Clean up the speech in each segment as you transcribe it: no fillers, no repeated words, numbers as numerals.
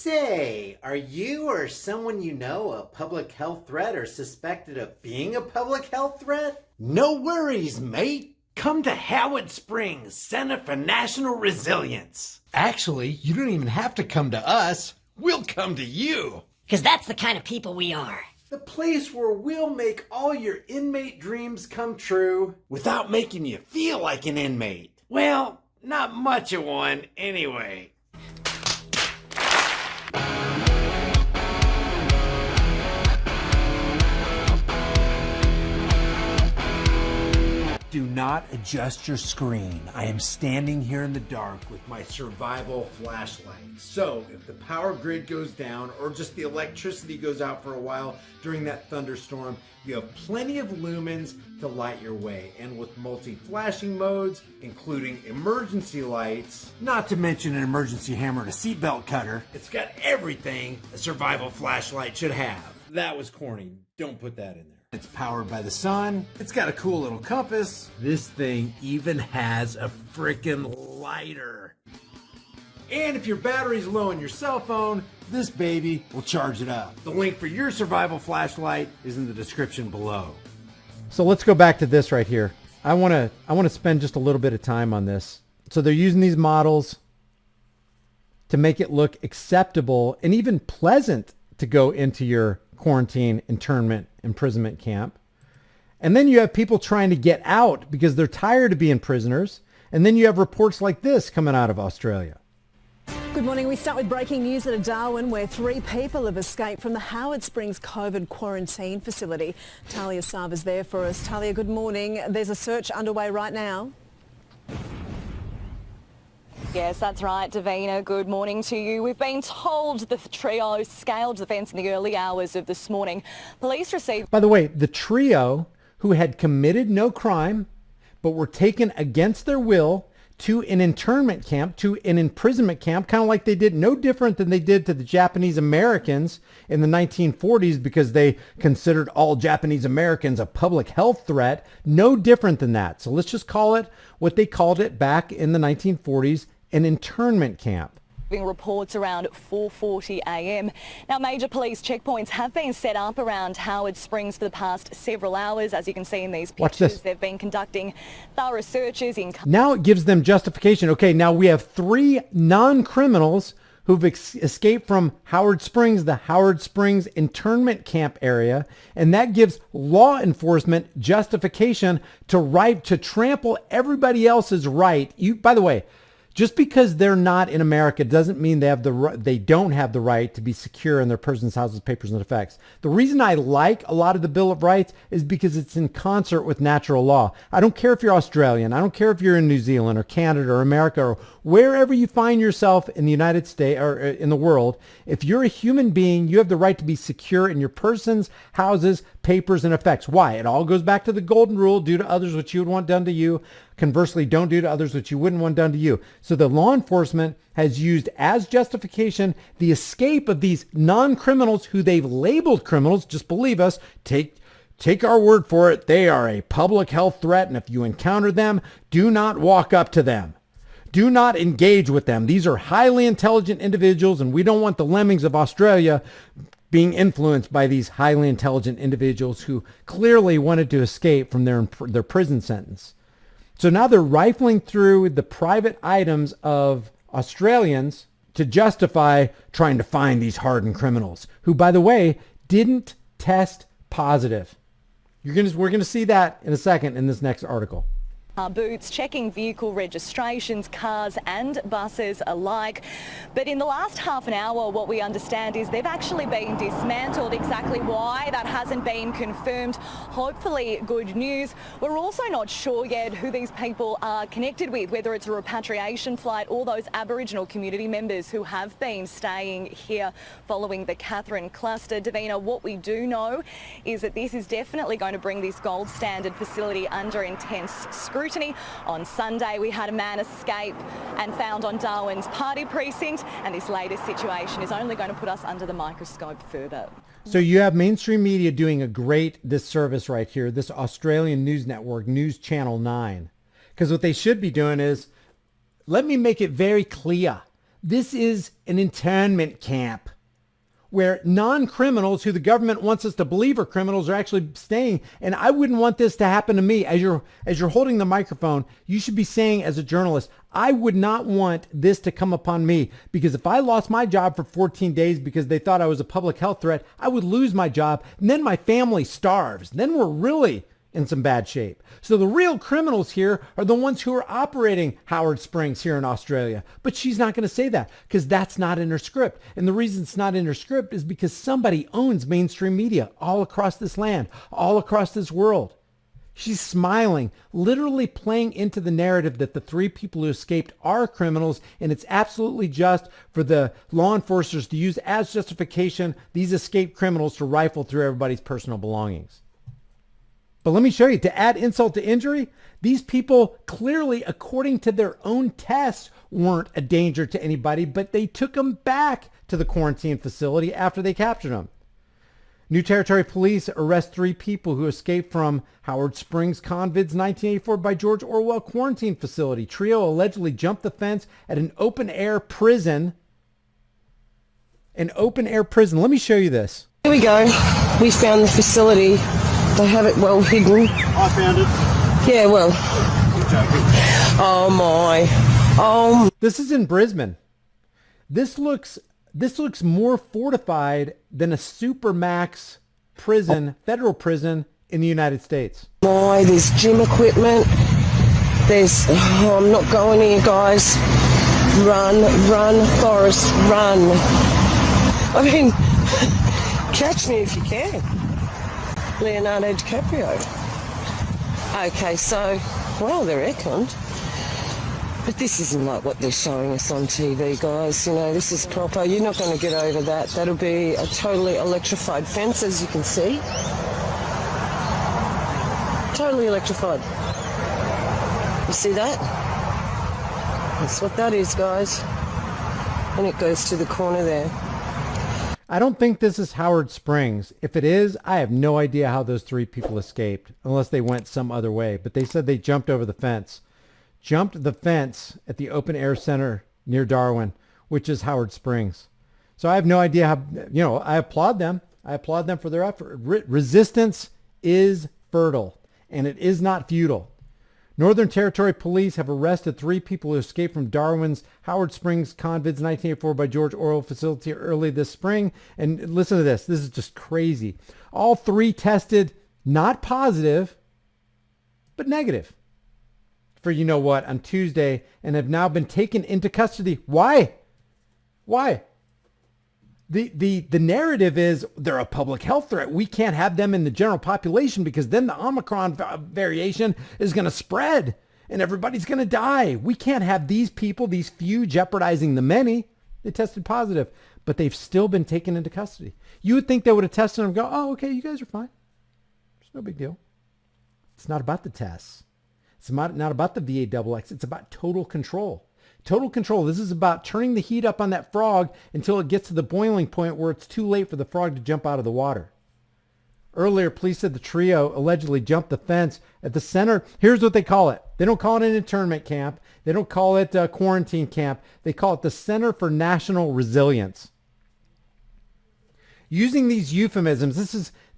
Say, are you or someone you know a public health threat or suspected of being a public health threat? No worries, mate. Come to Howard Springs Center for National Resilience. Actually, you don't even have to come to us. We'll come to you. Because that's the kind of people we are. The place where we'll make all your inmate dreams come true without making you feel like an inmate. Well, not much of one anyway. Do not adjust your screen. I am standing here in the dark with my survival flashlight. So if the power grid goes down or just the electricity goes out for a while during that thunderstorm, you have plenty of lumens to light your way. And with multi-flashing modes, including emergency lights, not to mention an emergency hammer and a seatbelt cutter, it's got everything a survival flashlight should have. That was corny. Don't put that in there. It's powered by the sun. It's got a cool little compass. This thing even has a frickin' lighter. And if your battery's low on your cell phone, this baby will charge it up. The link for your survival flashlight is in the description below. So let's go back to this right here. I want to spend just a little bit of time on this. So they're using these models to make it look acceptable and even pleasant to go into your quarantine, internment, imprisonment camp. And then you have people trying to get out because they're tired of being prisoners. And then you have reports like this coming out of Australia. Good morning. We start with breaking news out of Darwin, where 3 people have escaped from the Howard Springs COVID quarantine facility. Tahlequah Sava's there for us. Tahlequah, good morning. There's a search underway right now. Yes, that's right, Davina. Good morning to you. We've been told the trio scaled the fence in the early hours of this morning. Police received... By the way, the trio who had committed no crime but were taken against their will to an internment camp, to an imprisonment camp, kind of like they did, no different than they did to the Japanese Americans in the 1940s because they considered all Japanese Americans a public health threat. No different than that. So let's just call it what they called it back in the 1940s, an internment camp. Reports around 4:40 a.m. Now, major police checkpoints have been set up around Howard Springs for the past several hours. As you can see in these pictures, they've been conducting thorough searches in... Now it gives them justification. Okay, now we have 3 non-criminals who've escaped from Howard Springs, the Howard Springs internment camp area, and that gives law enforcement justification to trample everybody else's right. By the way, just because they're not in America doesn't mean they don't have the right to be secure in their persons, houses, papers, and effects. The reason I like a lot of the Bill of Rights is because it's in concert with natural law. I don't care if you're Australian. I don't care if you're in New Zealand or Canada or America or wherever you find yourself in the United States or in the world. If you're a human being, you have the right to be secure in your persons, houses, papers, and effects. Why? It all goes back to the golden rule: do to others what you would want done to you. Conversely, don't do to others what you wouldn't want done to you. So the law enforcement has used as justification the escape of these non-criminals who they've labeled criminals. Just believe us. Take our word for it. They are a public health threat. And if you encounter them, do not walk up to them. Do not engage with them. These are highly intelligent individuals, and we don't want the lemmings of Australia being influenced by these highly intelligent individuals who clearly wanted to escape from their prison sentence. So now they're rifling through the private items of Australians to justify trying to find these hardened criminals who, by the way, didn't test positive. We're going to see that in a second in this next article. Boots, checking vehicle registrations, cars and buses alike. But in the last half an hour, what we understand is they've actually been dismantled. Exactly why, that hasn't been confirmed. Hopefully good news. We're also not sure yet who these people are connected with, whether it's a repatriation flight or those Aboriginal community members who have been staying here following the Catherine cluster. Davina, what we do know is that this is definitely going to bring this gold standard facility under intense scrutiny. On Sunday, we had a man escape and found on Darwin's party precinct, and this latest situation is only going to put us under the microscope further. So you have mainstream media doing a great disservice right here, this Australian news network, News Channel 9. Because what they should be doing is, let me make it very clear. This is an internment camp where non-criminals who the government wants us to believe are criminals are actually staying. And I wouldn't want this to happen to me. As you're holding the microphone, you should be saying as a journalist, I would not want this to come upon me, because if I lost my job for 14 days because they thought I was a public health threat, I would lose my job. And then my family starves. Then we're really in some bad shape. So the real criminals here are the ones who are operating Howard Springs here in Australia. But she's not going to say that because that's not in her script. And the reason it's not in her script is because somebody owns mainstream media all across this land, all across this world. She's smiling, literally playing into the narrative that the 3 people who escaped are criminals, and it's absolutely just for the law enforcers to use as justification these escaped criminals to rifle through everybody's personal belongings. But let me show you, to add insult to injury, these people clearly, according to their own tests, weren't a danger to anybody, but they took them back to the quarantine facility after they captured them. New Territory Police arrest 3 people who escaped from Howard Springs Convids 1984 by George Orwell quarantine facility. Trio allegedly jumped the fence at an open-air prison. An open-air prison. Let me show you this. Here we go. We found the facility. They have it well hidden. I found it. Yeah, well. Oh my. Oh. This is in Brisbane. This looks more fortified than a supermax prison, federal prison in the United States. My, there's gym equipment. There's, I'm not going here, guys. Run, Forrest, run. I mean, catch me if you can. Leonardo DiCaprio. Okay, so, well, they're airconned. But this isn't like what they're showing us on TV, guys. You know, this is proper. You're not going to get over that. That'll be a totally electrified fence, as you can see. Totally electrified. You see that? That's what that is, guys. And it goes to the corner there. I don't think this is Howard Springs. If it is, I have no idea how those 3 people escaped, unless they went some other way. But they said they jumped over the fence. Jumped the fence at the open air center near Darwin, which is Howard Springs. So I have no idea how, I applaud them. I applaud them for their effort. Resistance is fertile, and it is not futile. Northern Territory Police have arrested 3 people who escaped from Darwin's Howard Springs Convids 1984 by George Orwell facility early this spring. And listen to this. This is just crazy. All 3 tested not positive, but negative for you know what on Tuesday, and have now been taken into custody. Why? The narrative is they're a public health threat. We can't have them in the general population because then the Omicron variation is going to spread and everybody's going to die. We can't have these people, these few, jeopardizing the many. They tested positive, but they've still been taken into custody. You would think they would have tested them and go, oh, okay, you guys are fine. It's no big deal. It's not about the tests. It's not about the VAXX. It's about total control. Total control. This is about turning the heat up on that frog until it gets to the boiling point where it's too late for the frog to jump out of the water. Earlier, police said the trio allegedly jumped the fence at the center. Here's what they call it. They don't call it an internment camp. They don't call it a quarantine camp. They call it the Center for National Resilience. Using these euphemisms,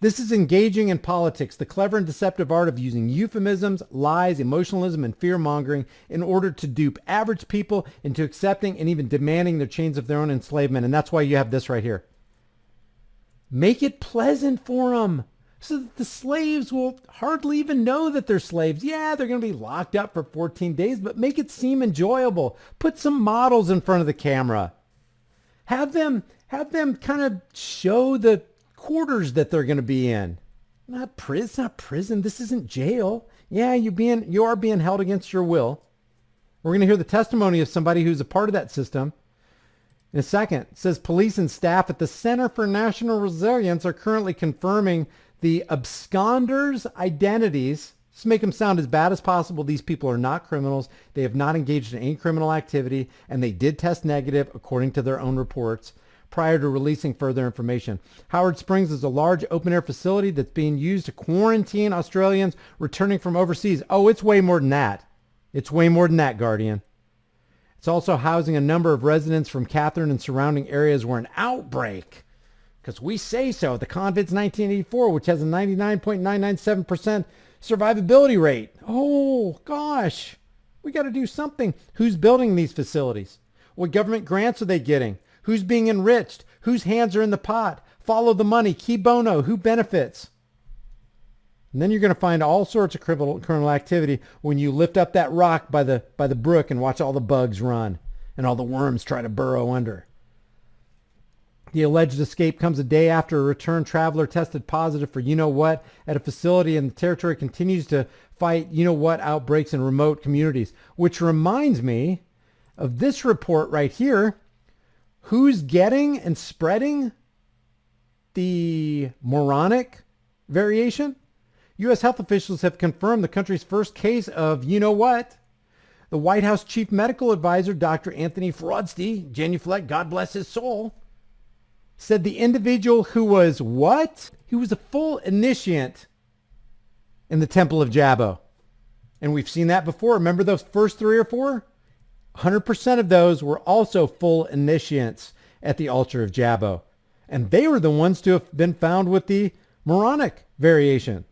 this is engaging in politics, the clever and deceptive art of using euphemisms, lies, emotionalism, and fear-mongering in order to dupe average people into accepting and even demanding their chains of their own enslavement. And that's why you have this right here. Make it pleasant for them so that the slaves will hardly even know that they're slaves. Yeah, they're going to be locked up for 14 days, but make it seem enjoyable. Put some models in front of the camera. Have them kind of show the quarters that they're going to be in. Not prison. This isn't jail. Yeah, you are being held against your will. We're going to hear the testimony of somebody who's a part of that system in a second. It says police and staff at the Center for National Resilience are currently confirming the absconders' identities. Just make them sound as bad as possible. These people are not criminals. They have not engaged in any criminal activity, and they did test negative according to their own reports prior to releasing further information. Howard Springs is a large open-air facility that's being used to quarantine Australians returning from overseas. Oh, it's way more than that. It's way more than that, Guardian. It's also housing a number of residents from Catherine and surrounding areas where an outbreak, because we say so, the COVID's 1984, which has a 99.997% survivability rate. Oh, gosh. We got to do something. Who's building these facilities? What government grants are they getting? Who's being enriched? Whose hands are in the pot? Follow the money. Key bono. Who benefits? And then you're going to find all sorts of criminal activity when you lift up that rock by the brook and watch all the bugs run and all the worms try to burrow under. The alleged escape comes a day after a returned traveler tested positive for you-know-what at a facility, and the territory continues to fight you-know-what outbreaks in remote communities, which reminds me of this report right here. Who's getting and spreading the moronic variation? U.S. health officials have confirmed the country's first case of you-know-what. The White House chief medical advisor, Dr. Anthony Fauci, genuflect, God bless his soul, said the individual who was what? He was a full initiate in the Temple of Jabbo. And we've seen that before. Remember those first 3 or 4? 100% of those were also full initiates at the altar of Jabbo. And they were the ones to have been found with the moronic variation.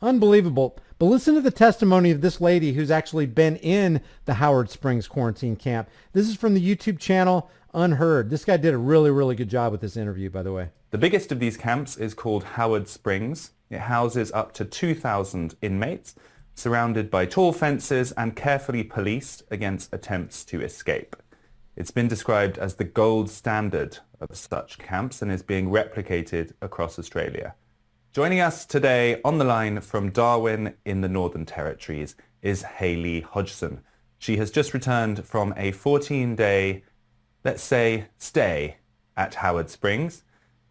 Unbelievable. But listen to the testimony of this lady who's actually been in the Howard Springs quarantine camp. This is from the YouTube channel Unheard. This guy did a really, really good job with this interview, by the way. The biggest of these camps is called Howard Springs. It houses up to 2,000 inmates, surrounded by tall fences and carefully policed against attempts to escape. It's been described as the gold standard of such camps and is being replicated across Australia. Joining us today on the line from Darwin in the Northern Territories is Hayley Hodgson. She has just returned from a 14-day, let's say, stay at Howard Springs,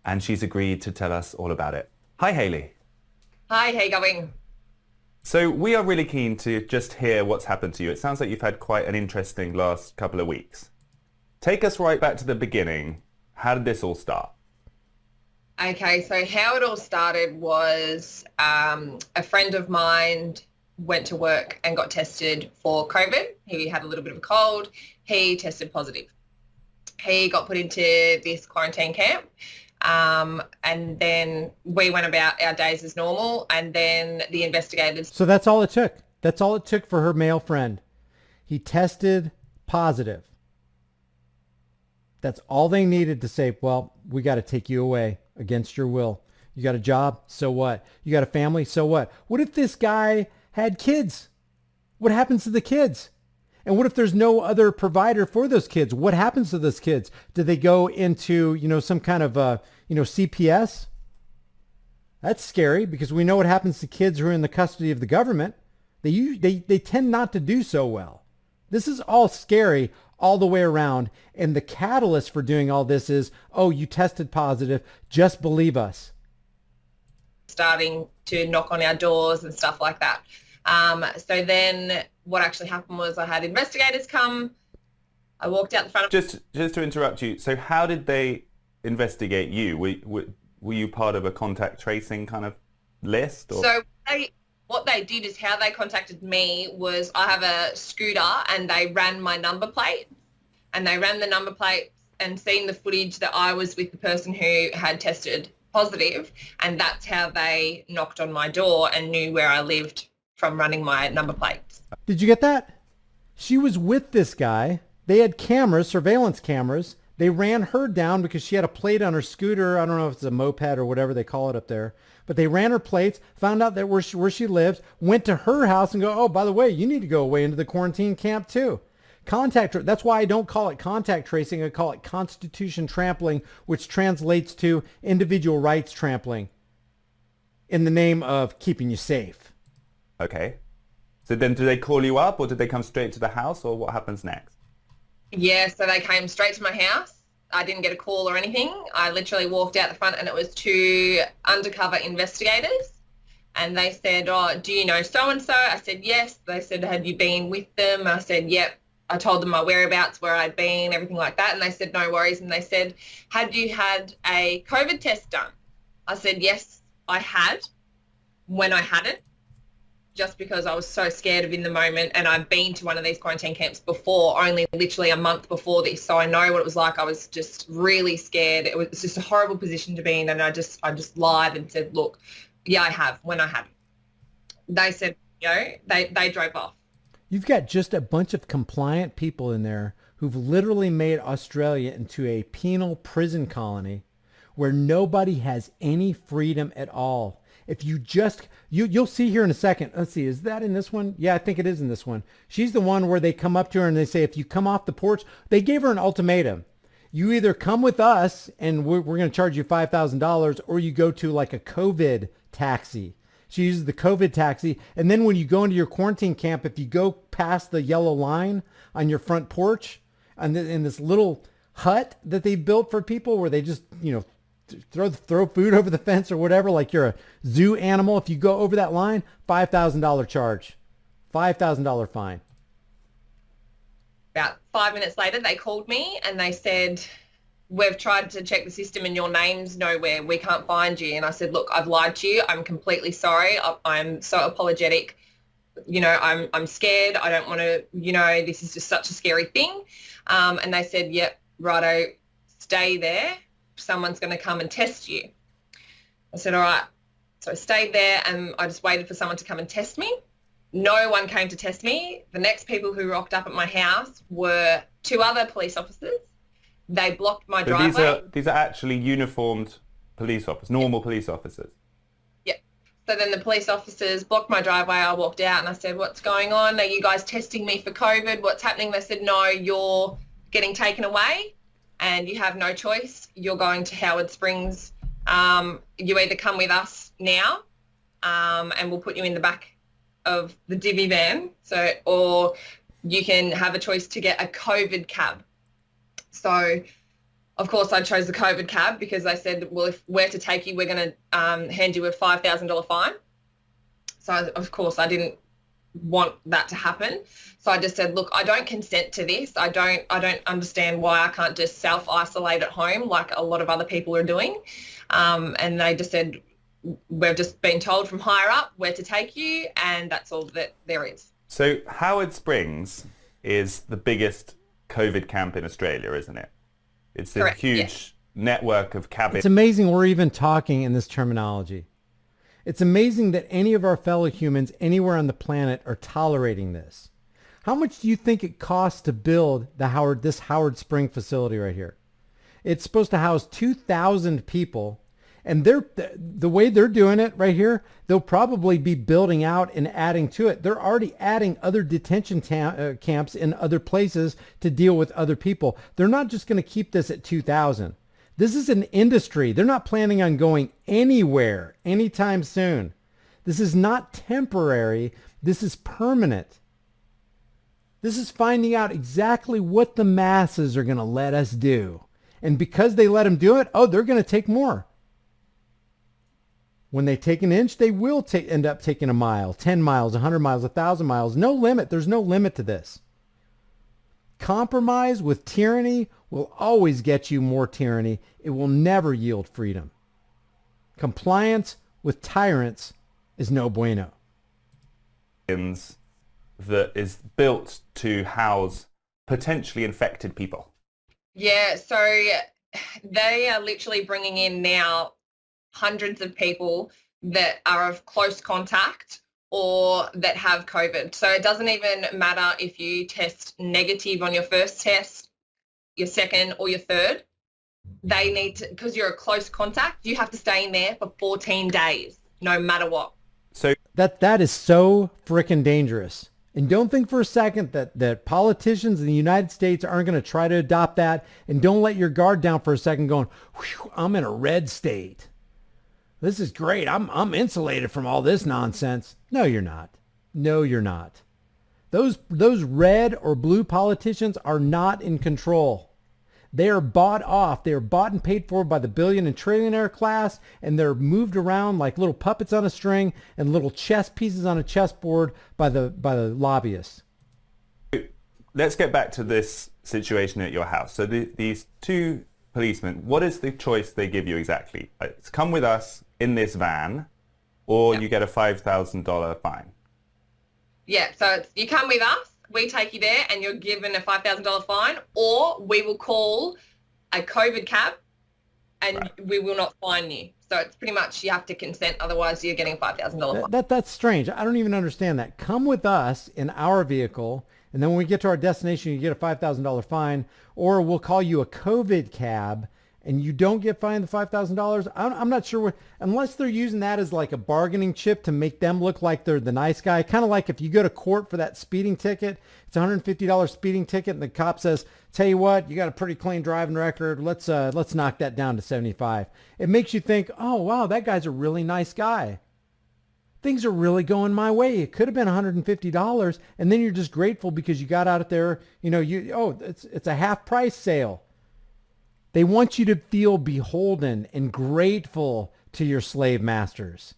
and she's agreed to tell us all about it. Hi, Hayley. Hi, how you going? So we are really keen to just hear what's happened to you. It sounds like you've had quite an interesting last couple of weeks. Take us right back to the beginning. How did this all start? Okay, so how it all started was a friend of mine went to work and got tested for COVID. He had a little bit of a cold. He tested positive. He got put into this quarantine camp, and then we went about our days as normal, and then the investigators... So that's all it took. That's all it took for her male friend. He tested positive. That's all they needed to say, well, we got to take you away against your will. You got a job? So what? You got a family? So what? What if this guy had kids? What happens to the kids? And what if there's no other provider for those kids? What happens to those kids? Do they go into, some kind of, CPS? That's scary because we know what happens to kids who are in the custody of the government. They tend not to do so well. This is all scary all the way around. And the catalyst for doing all this is, oh, you tested positive. Just believe us. Starting to knock on our doors and stuff like that. So then what actually happened was I had investigators come. I walked out the front of... Just to interrupt you, so how did they investigate you? Were you part of a contact tracing kind of list? Or? So what they did is how they contacted me was I have a scooter and they ran my number plate, and they ran the number plate and seen the footage that I was with the person who had tested positive, and that's how they knocked on my door and knew where I lived from running my number plates. Did you get that? She was with this guy. They had cameras, surveillance cameras. They ran her down because she had a plate on her scooter. I don't know if it's a moped or whatever they call it up there. But they ran her plates, found out that where she lived, went to her house and go, oh, by the way, you need to go away into the quarantine camp too. That's why I don't call it contact tracing. I call it constitution trampling, which translates to individual rights trampling in the name of keeping you safe. Okay. So then do they call you up or did they come straight to the house, or what happens next? Yeah, so they came straight to my house. I didn't get a call or anything. I literally walked out the front and it was 2 undercover investigators. And they said, oh, do you know so-and-so? I said, yes. They said, have you been with them? I said, yep. I told them my whereabouts, where I'd been, everything like that. And they said, no worries. And they said, had you had a COVID test done? I said, yes, I had, when I had it. just because I was so scared of in the moment, and I've been to one of these quarantine camps before, only literally a month before this, so I know what it was like. I was just really scared. It was just a horrible position to be in, and I just lied and said, look, yeah, I have, when I hadn't. They said, they drove off. You've got just a bunch of compliant people in there who've literally made Australia into a penal prison colony where nobody has any freedom at all. If you just, you'll see here in a second. Let's see, is that in this one? Yeah, I think it is in this one. She's the one where they come up to her and they say, if you come off the porch, they gave her an ultimatum. You either come with us and we're going to charge you $5,000, or you go to like a COVID taxi. She uses the COVID taxi. And then when you go into your quarantine camp, if you go past the yellow line on your front porch and in this little hut that they built for people where they just, throw food over the fence or whatever, like you're a zoo animal. If you go over that line, $5,000 charge, $5,000 fine. About 5 minutes later, they called me and they said, we've tried to check the system and your name's nowhere. We can't find you. And I said, look, I've lied to you. I'm completely sorry. I'm so apologetic. I'm scared. I don't want to, this is just such a scary thing. And they said, yep, righto, stay there. Someone's going to come and test you. I said, all right. So I stayed there and I just waited for someone to come and test me. No one came to test me. The next people who rocked up at my house were 2 other police officers. They blocked my driveway. These are actually uniformed police officers, normal police officers. Yeah. So then the police officers blocked my driveway. I walked out and I said, what's going on? Are you guys testing me for COVID? What's happening? They said, no, you're getting taken away and you have no choice. You're going to Howard Springs. You either come with us now and we'll put you in the back of the divvy van, or you can have a choice to get a COVID cab. So, of course, I chose the COVID cab because they said, well, if we're to take you, we're going to hand you a $5,000 fine. So, of course, I didn't want that to happen. So I just said, look, I don't consent to this. I don't understand why I can't just self-isolate at home like a lot of other people are doing. And they just said, we've just been told from higher up where to take you, and that's all that there is. So Howard Springs is the biggest COVID camp in Australia, isn't it? It's a Correct, huge yes. network of cabins. It's amazing we're even talking in this terminology. It's amazing that any of our fellow humans anywhere on the planet are tolerating this. How much do you think it costs to build this Howard Spring facility right here? It's supposed to house 2,000 people, and the way they're doing it right here, they'll probably be building out and adding to it. They're already adding other detention camps in other places to deal with other people. They're not just going to keep this at 2,000. This is an industry. They're not planning on going anywhere anytime soon. This is not temporary. This is permanent. This is finding out exactly what the masses are going to let us do. And because they let them do it, they're going to take more. When they take an inch, they will end up taking a mile, 10 miles, 100 miles, 1,000 miles. No limit. There's no limit to this. Compromise with tyranny will always get you more tyranny. It will never yield freedom. Compliance with tyrants is no bueno. That is built to house potentially infected people. Yeah, so they are literally bringing in now hundreds of people that are of close contact or that have COVID. So it doesn't even matter if you test negative on your first test, your second or your third. They need to, because you're a close contact, you have to stay in there for 14 days, no matter what. So that is so frickin' dangerous. And don't think for a second that politicians in the United States aren't going to try to adopt that. And don't let your guard down for a second going, I'm in a red state. This is great. I'm insulated from all this nonsense. No, you're not. No, you're not. Those red or blue politicians are not in control. They are bought off. They are bought and paid for by the billion and trillionaire class, and they're moved around like little puppets on a string and little chess pieces on a chessboard by the lobbyists. Let's get back to this situation at your house. So these 2 policemen, what is the choice they give you exactly? It's come with us in this van, or you get a $5,000 fine. Yeah, so it's, you come with us, we take you there and you're given a $5,000 fine, or we will call a COVID cab and we will not fine you. So it's pretty much you have to consent, otherwise you're getting a $5,000 fine. That's strange. I don't even understand that. Come with us in our vehicle, and then when we get to our destination, you get a $5,000 fine, or we'll call you a COVID cab, and you don't get fined the $5,000. I'm not sure what, unless they're using that as like a bargaining chip to make them look like they're the nice guy. Kind of like if you go to court for that speeding ticket, it's a $150 speeding ticket, and the cop says, "Tell you what, you got a pretty clean driving record. Let's knock that down to 75." It makes you think, "Oh wow, that guy's a really nice guy. Things are really going my way. It could have been $150, and then you're just grateful because you got out there. You know, it's a half price sale." They want you to feel beholden and grateful to your slave masters,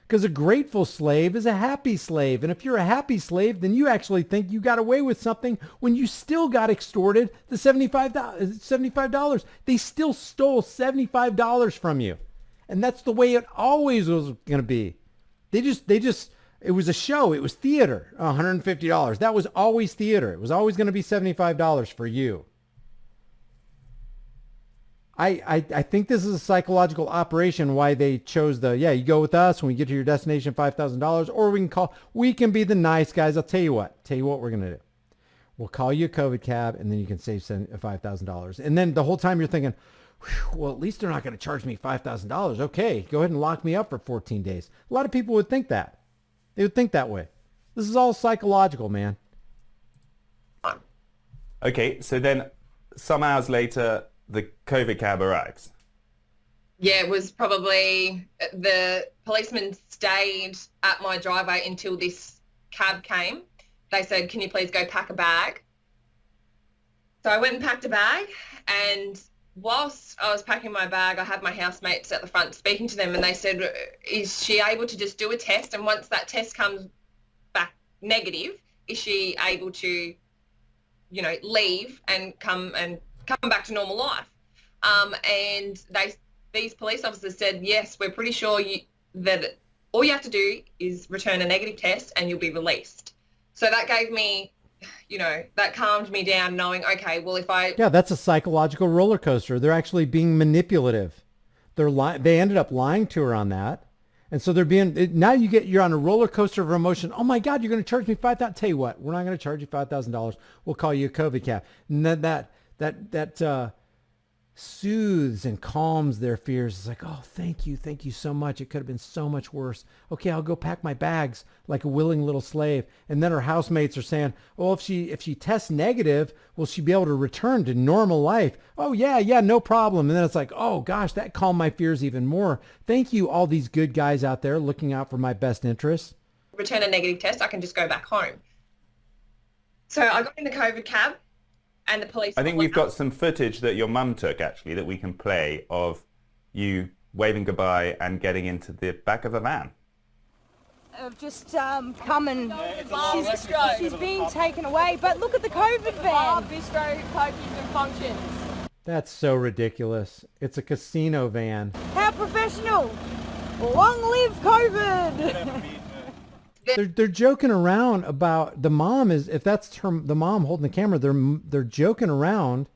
because a grateful slave is a happy slave. And if you're a happy slave, then you actually think you got away with something when you still got extorted the $75. They still stole $75 from you. And that's the way it always was going to be. They just, it was a show. It was theater, $150. That was always theater. It was always going to be $75 for you. I think this is a psychological operation why they chose you go with us when we get to your destination, $5,000, or we can be the nice guys. I'll tell you what we're going to do. We'll call you a COVID cab, and then you can save $5,000. And then the whole time you're thinking, well, at least they're not going to charge me $5,000. Okay, go ahead and lock me up for 14 days. A lot of people would think that. They would think that way. This is all psychological, man. Okay, so then some hours later, the COVID cab arrives. Yeah, it was probably, the policeman stayed at my driveway until this cab came. They said, "Can you please go pack a bag?" So I went and packed a bag, and whilst I was packing my bag, I had my housemates at the front speaking to them, and they said, "Is she able to just do a test? And once that test comes back negative, is she able to, leave and come back to normal life?" And these police officers said, "Yes, we're pretty sure that all you have to do is return a negative test and you'll be released." So that gave me, that calmed me down, knowing, okay, well, Yeah, that's a psychological roller coaster. They're actually being manipulative. They ended up lying to her on that. And so now you're on a roller coaster of emotion. Oh my God, you're going to charge me $5,000. Tell you what, we're not going to charge you $5,000. We'll call you a COVID cab. And then that soothes and calms their fears. It's like, "Oh, thank you so much. It could have been so much worse. Okay, I'll go pack my bags like a willing little slave." And then her housemates are saying, "Well, if she tests negative, will she be able to return to normal life?" "Oh yeah, no problem." And then it's like, "Oh gosh, that calmed my fears even more. Thank you, all these good guys out there looking out for my best interests." Return a negative test, I can just go back home. So I got in the COVID cab. And the police. I think we've got some footage that your mum took, actually, that we can play of you waving goodbye and getting into the back of a van. I've just come and she's being taken away. But look at the COVID van. Bistro, pokies and functions. That's so ridiculous. It's a casino van. How professional. Long live COVID. They're joking around about the mom the mom holding the camera. They're joking around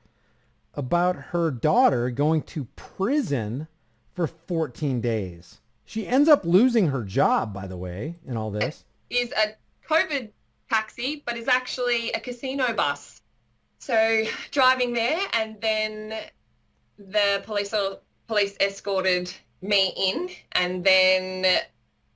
about her daughter going to prison for 14 days. She ends up losing her job, by the way, in all this. Is a COVID taxi, but is actually a casino bus. So driving there, and then the police escorted me in, and then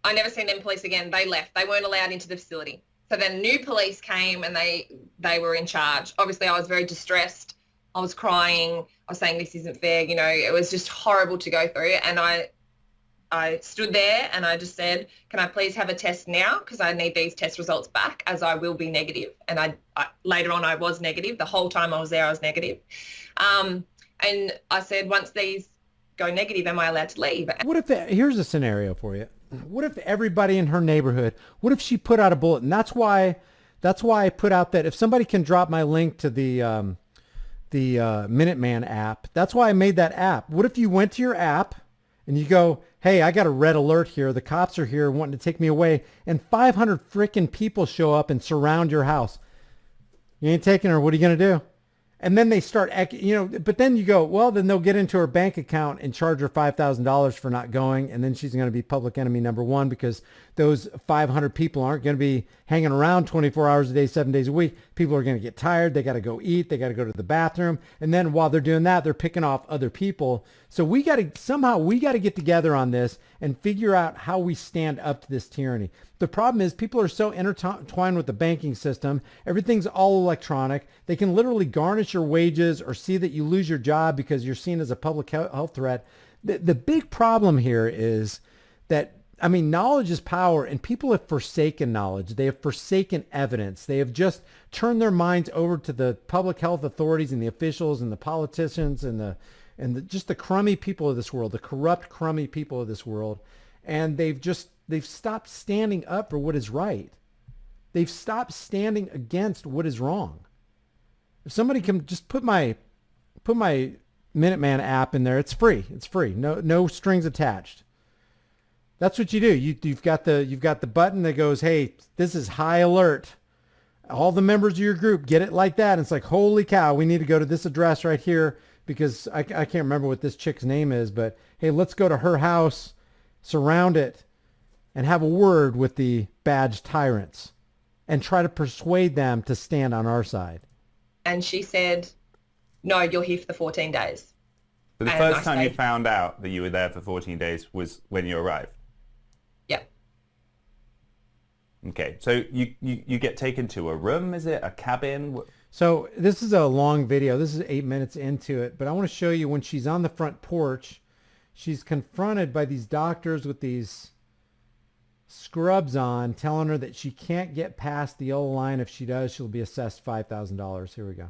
I never seen them police again. They left. They weren't allowed into the facility. So then new police came and they were in charge. Obviously, I was very distressed. I was crying. I was saying, "This isn't fair." It was just horrible to go through. And I stood there and I just said, "Can I please have a test now? Because I need these test results back, as I will be negative." And I later on, I was negative. The whole time I was there, I was negative. And I said, "Once these go negative, am I allowed to leave?" Here's a scenario for you. What if everybody in her neighborhood, what if she put out a bulletin? That's why I put out that if somebody can drop my link to the MINUTEMAN app, that's why I made that app. What if you went to your app and you go, hey, I got a red alert here. The cops are here wanting to take me away. And 500 freaking people show up and surround your house. You ain't taking her. What are you going to do? And then they start, but then you go, well, then they'll get into her bank account and charge her $5,000 for not going. And then she's going to be public enemy number one because those 500 people aren't going to be hanging around 24 hours a day, 7 days a week. People are going to get tired. They got to go eat. They got to go to the bathroom. And then while they're doing that, they're picking off other people. So we got to get together on this and figure out how we stand up to this tyranny. The problem is people are so intertwined with the banking system. Everything's all electronic. They can literally garnish your wages or see that you lose your job because you're seen as a public health threat. The big problem here is that, knowledge is power, and people have forsaken knowledge. They have forsaken evidence. They have just turned their minds over to the public health authorities and the officials and the politicians and just the crummy people of this world, the corrupt, crummy people of this world. And they've stopped standing up for what is right. They've stopped standing against what is wrong. If somebody can just put my MINUTEMAN app in there, it's free. It's free. No strings attached. That's what you do. You've got the button that goes, hey, this is high alert. All the members of your group get it like that. And it's like, holy cow, we need to go to this address right here because I can't remember what this chick's name is, but hey, let's go to her house, surround it, and have a word with the badged tyrants and try to persuade them to stand on our side. And she said, no, you're here for the 14 days. So the first time you found out that you were there for 14 days was when you arrived? Yeah. Okay, so you get taken to a room, is it? A cabin? So this is a long video. This is 8 minutes into it, but I want to show you when she's on the front porch, she's confronted by these doctors with these scrubs on, telling her that she can't get past the yellow line. If she does, she'll be assessed $5,000. Here we go.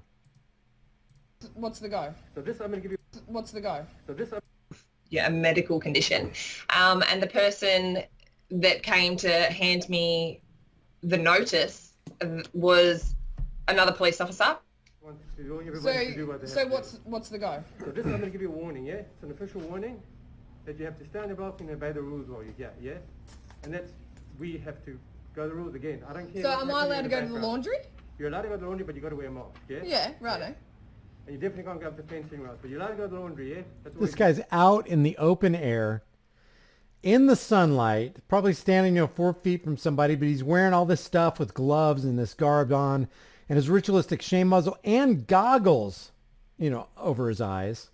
What's the go? So this I'm going to give you. What's the go? So this. Yeah, a medical condition. And the person that came to hand me the notice was another police officer. So what's the go? So this I'm going to give you a warning, yeah? It's an official warning that you have to stand above and obey the rules while you get, yeah? And we have to go the rules again. I don't care. So am I allowed to go to the laundry? You're allowed to go to the laundry, but you got to wear a mask, yeah? Yeah, righto. Yeah. And you definitely can't go up the fence anywhere else, but you're allowed to go to the laundry, yeah? This guy's out in the open air, in the sunlight, probably standing 4 feet from somebody, but he's wearing all this stuff with gloves and this garb on and his ritualistic shame muzzle and goggles, over his eyes,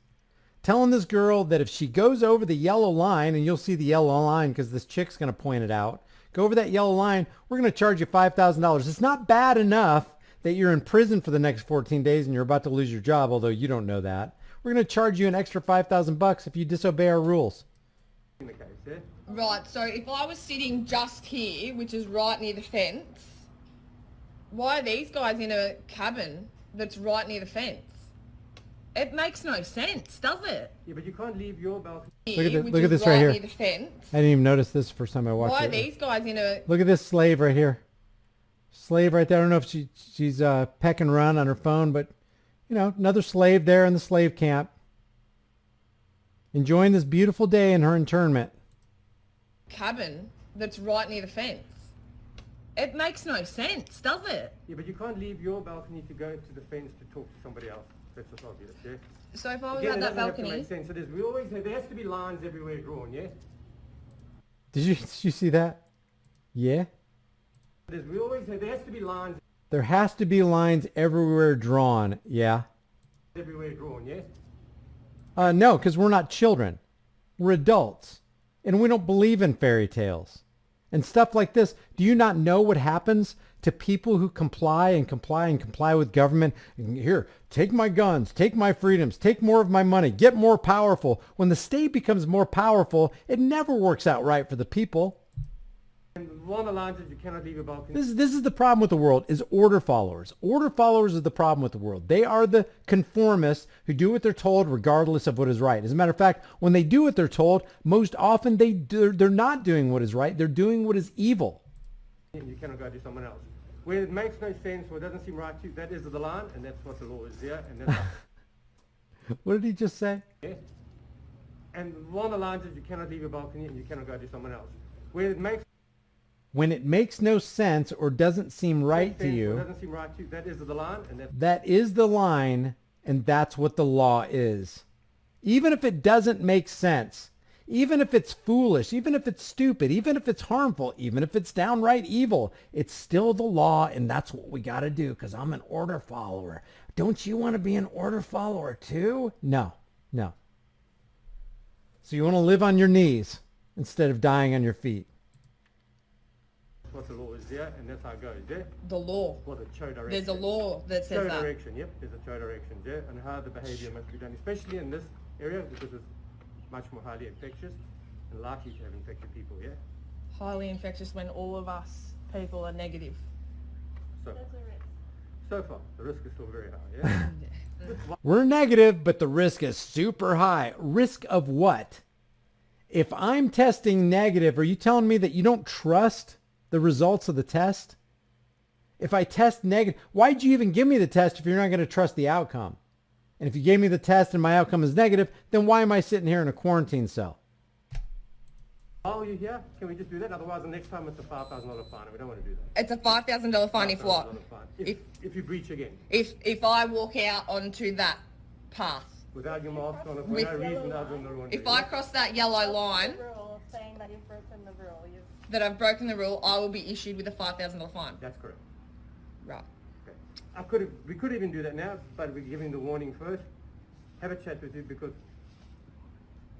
telling this girl that if she goes over the yellow line, and you'll see the yellow line because this chick's going to point it out, go over that yellow line, we're going to charge you $5,000. It's not bad enough that you're in prison for the next 14 days and you're about to lose your job, although you don't know that. We're going to charge you an extra $5,000 if you disobey our rules. Right, so if I was sitting just here, which is right near the fence, why are these guys in a cabin that's right near the fence? It makes no sense, does it? Yeah, but you can't leave your balcony. Look at this right here. Near the fence. I didn't even notice this the first time I watched it. Why are these guys in a... Look at this slave right here. Slave right there. I don't know if she's peck and run on her phone, but, another slave there in the slave camp. Enjoying this beautiful day in her internment. Cabin that's right near the fence. It makes no sense, does it? Yeah, but you can't leave your balcony to go to the fence to talk to somebody else. That's what's obvious, yeah? So if I was at that balcony... Have to make sense. So there has to be lines everywhere drawn, yeah? Did you see that? Yeah? There has to be lines... There has to be lines everywhere drawn, yeah? Everywhere drawn, yeah? No, because we're not children. We're adults. And we don't believe in fairy tales. And stuff like this. Do you not know what happens to people who comply with government? Here, take my guns, take my freedoms, take more of my money, get more powerful. When the state becomes more powerful, it never works out right for the people. And one of the lines is you cannot leave your balcony. This is the problem with the world, is order followers. Order followers is the problem with the world. They are the conformists who do what they're told regardless of what is right. As a matter of fact, when they do what they're told, most often they're not doing what is right. They're doing what is evil. You cannot go to someone else. Where it makes no sense, where it doesn't seem right to you, that is the line, and that's what the law is there. And that's What did he just say? Yeah. And along the lines is you cannot leave your balcony and you cannot go to someone else. When it makes no sense or doesn't seem right to It you, doesn't seem right to you. That is the line, and that is the line, and that's what the law is. Even if it doesn't make sense, even if it's foolish, even if it's stupid, even if it's harmful, even if it's downright evil, it's still the law, and that's what we got to do, because I'm an order follower. Don't you want to be an order follower too? No. So you want to live on your knees instead of dying on your feet. what the law is there, and that's how it goes, yeah? The law. Well, the show direction. There's a law that says show that. direction, yep. There's a show direction, yeah, and how the behaviour must be done, especially in this area because it's much more highly infectious and likely to have infected people, yeah? Highly infectious when all of us people are negative. So far, the risk is still very high, yeah? We're negative, but the risk is super high. Risk of what? If I'm testing negative, are you telling me that you don't trust the results of the test? If I test negative, why'd you even give me the test if you're not going to trust the outcome? And if you gave me the test and my outcome is negative, then why am I sitting here in a quarantine cell? Oh, you here? Can we just do that? Otherwise, the next time it's a $5,000 fine, and we don't want to do that. It's a $5,000 fine if what? Fine. If you breach again. If I walk out onto that path. Without your mask on, for no reason other than the laundry. If I cross that yellow line, saying that you've broken the rule. that I've broken the rule, I will be issued with a $5,000 fine. That's correct. Right. Okay. We could even do that now, but we're giving the warning first. Have a chat with you because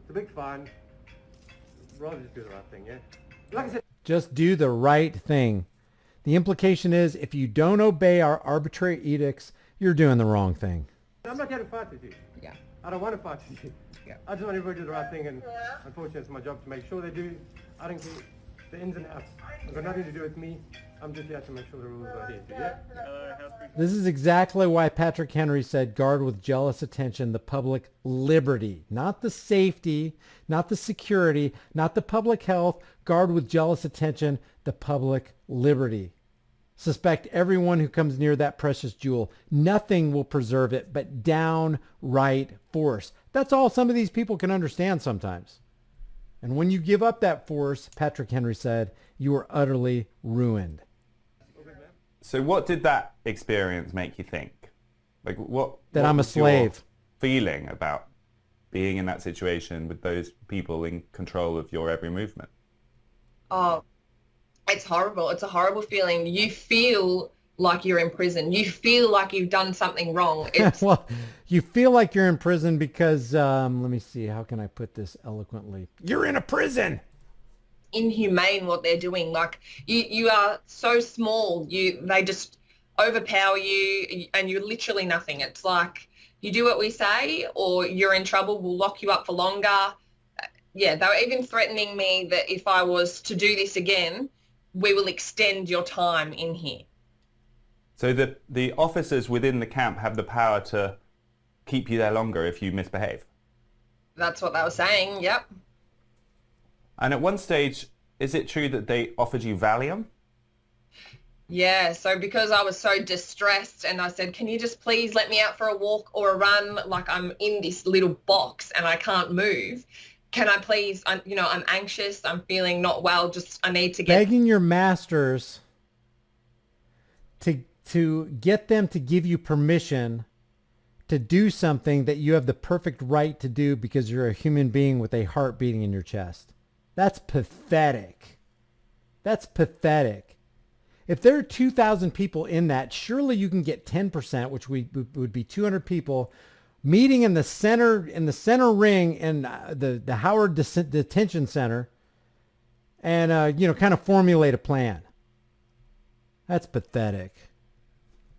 it's a big fine. Rather just do the right thing, yeah? Like I said, just do the right thing. The implication is if you don't obey our arbitrary edicts, you're doing the wrong thing. I'm not here to fight with you. Yeah. I don't want to fight with you. Yeah. I just want everybody to do the right thing, and unfortunately it's my job to make sure they do. I don't care the ins and outs. It's got nothing to do with me. I'm just here to make sure the rules are here. Yeah? This is exactly why Patrick Henry said, guard with jealous attention the public liberty, not the safety, not the security, not the public health. Guard with jealous attention the public liberty. Suspect everyone who comes near that precious jewel. Nothing will preserve it but downright force. That's all some of these people can understand sometimes. And when you give up that force, Patrick Henry said, you are utterly ruined. So what did that experience make you think? Like what? That what I'm a was your slave. Feeling about being in that situation with those people in control of your every movement? Oh, it's horrible. It's a horrible feeling. You feel like you're in prison. You feel like you've done something wrong. It's Well, you feel like you're in prison because, let me see, how can I put this eloquently? You're in a prison! inhumane what they're doing. Like you are so small. They just overpower you and you're literally nothing. It's like you do what we say or you're in trouble. We'll lock you up for longer. Yeah, they were even threatening me that if I was to do this again, we will extend your time in here. So the officers within the camp have the power to keep you there longer if you misbehave? That's what they were saying, yep. And at one stage, is it true that they offered you Valium? Yeah, so because I was so distressed and I said, can you just please let me out for a walk or a run? Like I'm in this little box and I can't move. Can I please, I'm anxious, I'm feeling not well, just I need to get... Begging your masters to get them to give you permission to do something that you have the perfect right to do because you're a human being with a heart beating in your chest. That's pathetic. That's pathetic. If there are 2,000 people in that, surely you can get 10%, which would be 200 people, meeting in the center ring in the Howard Detention Center, and kind of formulate a plan. That's pathetic.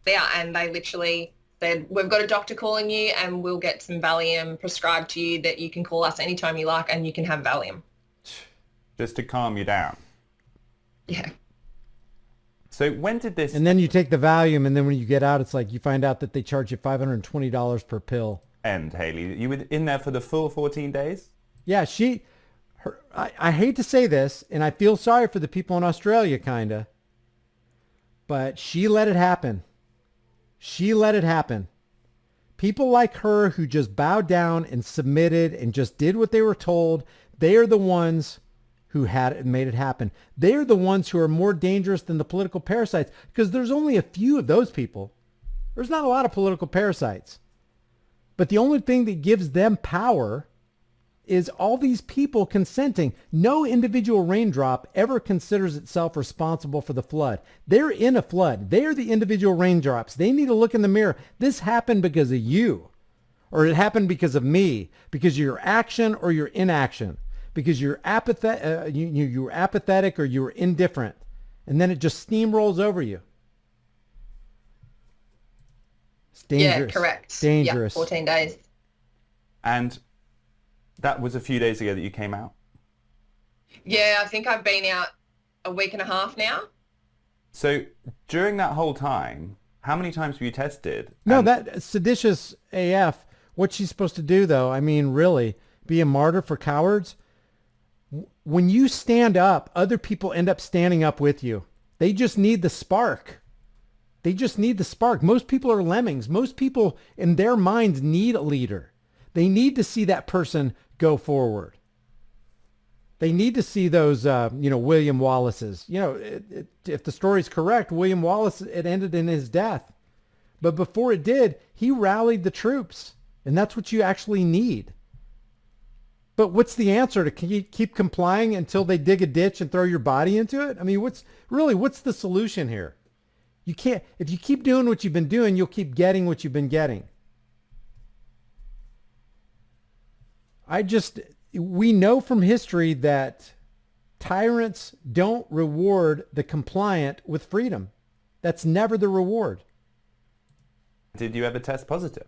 Yeah, and they literally said, we've got a doctor calling you and we'll get some Valium prescribed to you that you can call us anytime you like and you can have Valium. Just to calm you down? Yeah. So when did this... And then you take the Valium, and then when you get out, it's like you find out that they charge you $520 per pill. End, Haley. You were in there for the full 14 days? Yeah, I hate to say this, and I feel sorry for the people in Australia, kind of, but she let it happen. She let it happen People like her who just bowed down and submitted and just did what they were told, they are the ones who made it happen. They are the ones who are more dangerous than the political parasites, because there's only a few of those people. There's not a lot of political parasites. But the only thing that gives them power is all these people consenting. No individual raindrop ever considers itself responsible for the flood. They're in a flood. They are the individual raindrops. They need to look in the mirror. This happened because of you, or it happened because of me, because of your action or your inaction, because you're you were apathetic or you were indifferent, and then it just steamrolls over you. It's dangerous. Yeah, correct. Dangerous. Yeah, 14 days. And that was a few days ago that you came out? Yeah, I think I've been out a week and a half now. So during that whole time, how many times were you tested? No, that seditious AF. What's she supposed to do, though? I mean, really, be a martyr for cowards? When you stand up, other people end up standing up with you. They just need the spark. They just need the spark. Most people are lemmings. Most people in their minds need a leader. They need to see that person go forward. They need to see those, William Wallace's. If the story's correct, William Wallace, it ended in his death. But before it did, he rallied the troops. And that's what you actually need. But what's the answer? To keep complying until they dig a ditch and throw your body into it? I mean, what's the solution here? You can't, if you keep doing what you've been doing, you'll keep getting what you've been getting. We know from history that tyrants don't reward the compliant with freedom. That's never the reward. Did you ever test positive?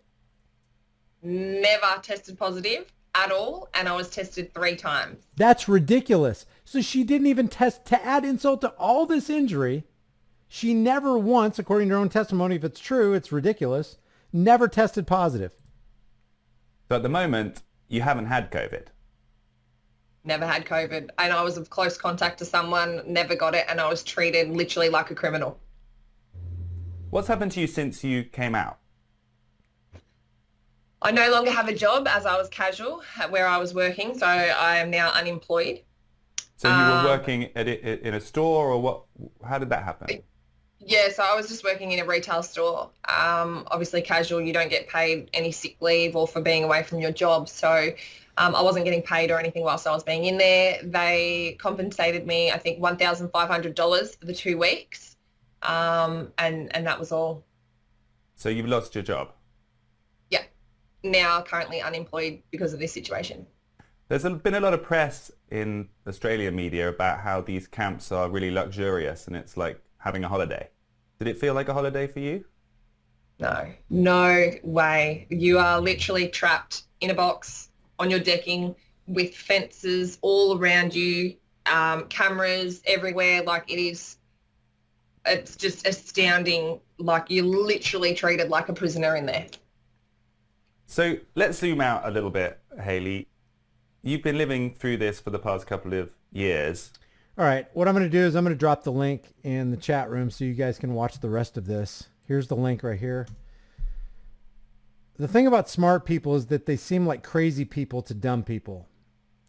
Never tested positive at all, and I was tested 3 times. That's ridiculous. So she didn't even test. To add insult to all this injury, she never once, according to her own testimony, if it's true, it's ridiculous, never tested positive. So at the moment, you haven't had COVID? Never had COVID, and I was of close contact to someone, never got it, and I was treated literally like a criminal. What's happened to you since you came out? I no longer have a job, as I was casual at where I was working, so I am now unemployed. So you were working in a store, or what? How did that happen? Yeah, so I was just working in a retail store. Obviously casual, you don't get paid any sick leave or for being away from your job. So I wasn't getting paid or anything whilst I was being in there. They compensated me, I think, $1,500 for the 2 weeks. And that was all. So you've lost your job? Yeah. Now currently unemployed because of this situation. There's been a lot of press in Australian media about how these camps are really luxurious and it's like having a holiday. Did it feel like a holiday for you? No way. You are literally trapped in a box on your decking with fences all around you, cameras everywhere. It's just astounding. Like, you're literally treated like a prisoner in there. So let's zoom out a little bit, Hayley. You've been living through this for the past couple of years. All right, what I'm going to do is I'm going to drop the link in the chat room so you guys can watch the rest of this. Here's the link right here. The thing about smart people is that they seem like crazy people to dumb people.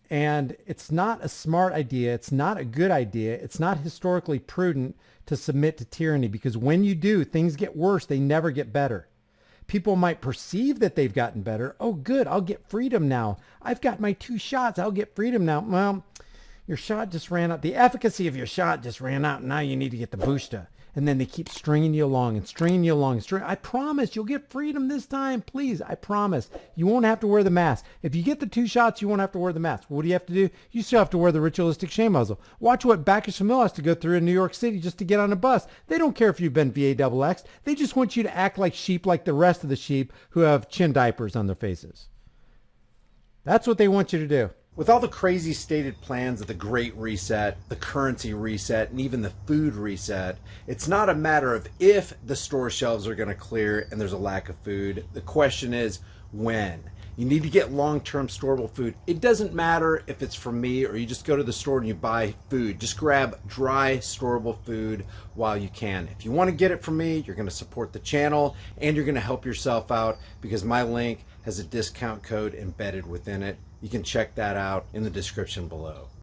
And it's not a smart idea. It's not a good idea. It's not historically prudent to submit to tyranny, because when you do, things get worse. They never get better. People might perceive that they've gotten better. Oh, good, I'll get freedom now. I've got my 2 shots. I'll get freedom now. Well, your shot just ran out. The efficacy of your shot just ran out. Now you need to get the booster. And then they keep stringing you along and stringing you along. I promise you'll get freedom this time. Please, I promise. You won't have to wear the mask. If you get the 2 shots, you won't have to wear the mask. What do you have to do? You still have to wear the ritualistic shame muzzle. Watch what Bacchus Shamil has to go through in New York City just to get on a bus. They don't care if you've been VAXX'd. They just want you to act like sheep, like the rest of the sheep who have chin diapers on their faces. That's what they want you to do. With all the crazy stated plans of the Great Reset, the currency reset, and even the food reset, it's not a matter of if the store shelves are going to clear and there's a lack of food. The question is when. You need to get long-term storable food. It doesn't matter if it's from me or you just go to the store and you buy food. Just grab dry, storable food while you can. If you want to get it from me, you're going to support the channel and you're going to help yourself out because my link has a discount code embedded within it. You can check that out in the description below.